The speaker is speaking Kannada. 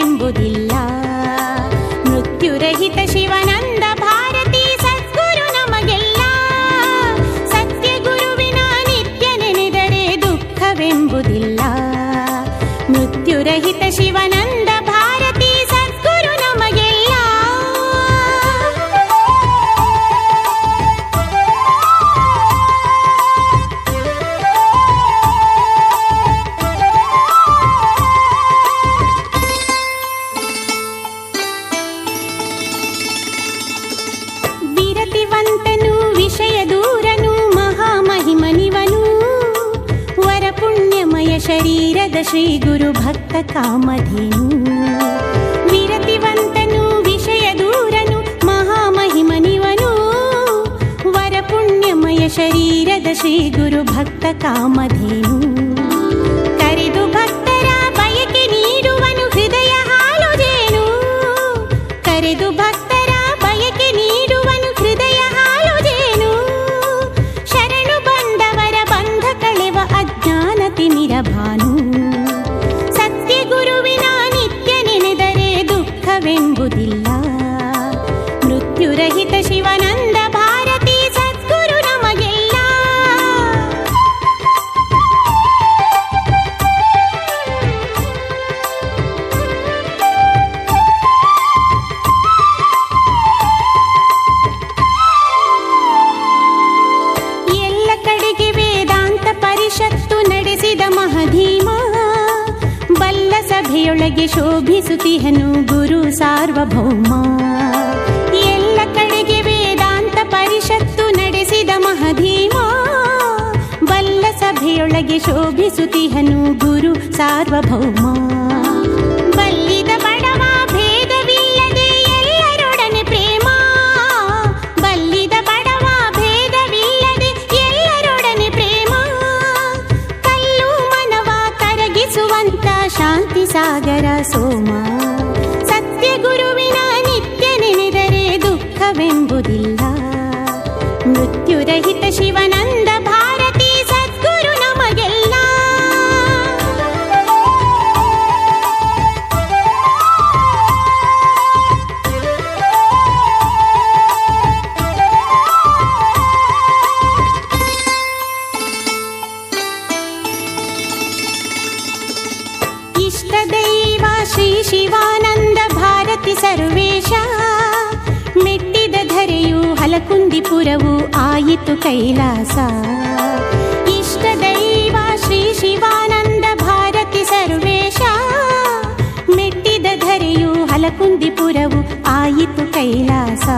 ದುಃಖವೆಂಬುದಿಲ್ಲ. ಮೃತ್ಯುರಹಿತ ಶಿವಾನಂದ ಭಾರತಿ ಸದ್ಗುರು ನಮಗೆಲ್ಲ. ಸತ್ಯ ಗುರುವಿನ ನಿತ್ಯ ನೆನೆದರೆ ದುಃಖವೆಂಬುದಿಲ್ಲ. ಮೃತ್ಯುರಹಿತ ಶಿವಾನಂದ ಭಾರತಿ ಸದ್ಗುರು ನಮಗೆಲ್ಲ. ವಿರತಿವಂತನು ವಿಷಯ ದೂರನು ಮಹಾಮಹಿಮನಿವನು. ವರ ಪುಣ್ಯಮಯ ಶರೀರದ ಶ್ರೀ ಗುರು ಭಕ್ತ ಕಾಮಧೇನು. ವಿರತಿವಂತನು ವಿಷಯ ದೂರನು ಮಹಾಮಹಿಮನಿವನು. ವರ ಪುಣ್ಯಮಯ ಶರೀರದ ಶ್ರೀ ಗುರು ಭಕ್ತ ಕಾಮಧೇನು. ಕರೆದು ಭಕ್ತರ ಬಯಕೆ ನೀಡುವನು ಹೃದಯ ಹಾಲು ಜೇನು. ಕರೆದು ಭಕ್ತರ ಬಯಕೆ ನೀಡುವನು ಹೃದಯ ಹಾಲು ಜೇನು. ಶರಣು ಬಂದವರ ಬಂಧ ಕಳೆವ ಅಜ್ಞಾನ ತಿಮಿರ ಭಾನು. ಸತ್ಯ ಗುರುವಿನ ನಿತ್ಯ ನೆನೆದರೆ ದುಃಖವೆಂಬುದಿಲ್ಲ. ಮೃತ್ಯುರಹಿತ ಶಿವಾನಂದ ಭಾರತಿ ಸದ್ಗುರು ನಮಗೆಲ್ಲ. ಎಲ್ಲ ಕಡೆಗೆ ವೇದಾಂತ ಪರಿಷತ್ತು ನಡೆಸಿದ ಮಹಧೀಮ. ಬಲ್ಲ ಸಭೆಯೊಳಗೆ ಶೋಭಿಸುತ್ತಿಹನು ಗುರು ಸಾರ್ವಭೌಮ. ಎಲ್ಲ ಕಡೆಗೆ ವೇದಾಂತ ಪರಿಷತ್ತು ನಡೆಸಿದ ಮಹಧೀಮ. ಬಲ್ಲ ಸಭೆಯೊಳಗೆ ಶೋಭಿಸುತ್ತಿಹನು ಗುರು ಸಾರ್ವಭೌಮ. ಬಲ್ಲಿದ ಬಡವ ಭೇದವಿಲ್ಲದೆ ಎಲ್ಲರೊಡನೆ ಪ್ರೇಮ. ಬಲ್ಲಿದ ಬಡವ ಭೇದವಿಲ್ಲದೆ ಎಲ್ಲರೊಡನೆ ಪ್ರೇಮ. ಕಲ್ಲು ಮನವ ಕರಗಿಸುವಂತ ಶಾಂತಿ ಸಾಗರ ಸೋಮ. ಸತ್ಯ ಗುರುವಿನ ನಿತ್ಯ ನೆನೆದರೆ ದುಃಖವೆಂಬುದಿಲ್ಲ. ಮೃತ್ಯುರಹಿತ ಶಿವಾನಂದ ಭಾರತಿ ಸದ್ಗುರು ನಮಗೆಲ್ಲ. ಇಷ್ಟ ದೈವ ಶ್ರೀ ಶಿವಾನಂದ ಭಾರತಿ ಸರ್ವೇಶ. ಮೆಟ್ಟಿದ ಧರೆಯು ಹಲಕುಂದಿಪುರವು ಆಯಿತು ಕೈಲಾಸ. ಇಷ್ಟ ದೈವ ಶ್ರೀ ಶಿವಾನಂದ ಭಾರತಿ ಸರ್ವೇಶ. ಮೆಟ್ಟಿದ ಧರೆಯು ಹಲಕುಂದಿಪುರವು ಆಯಿತು ಕೈಲಾಸ.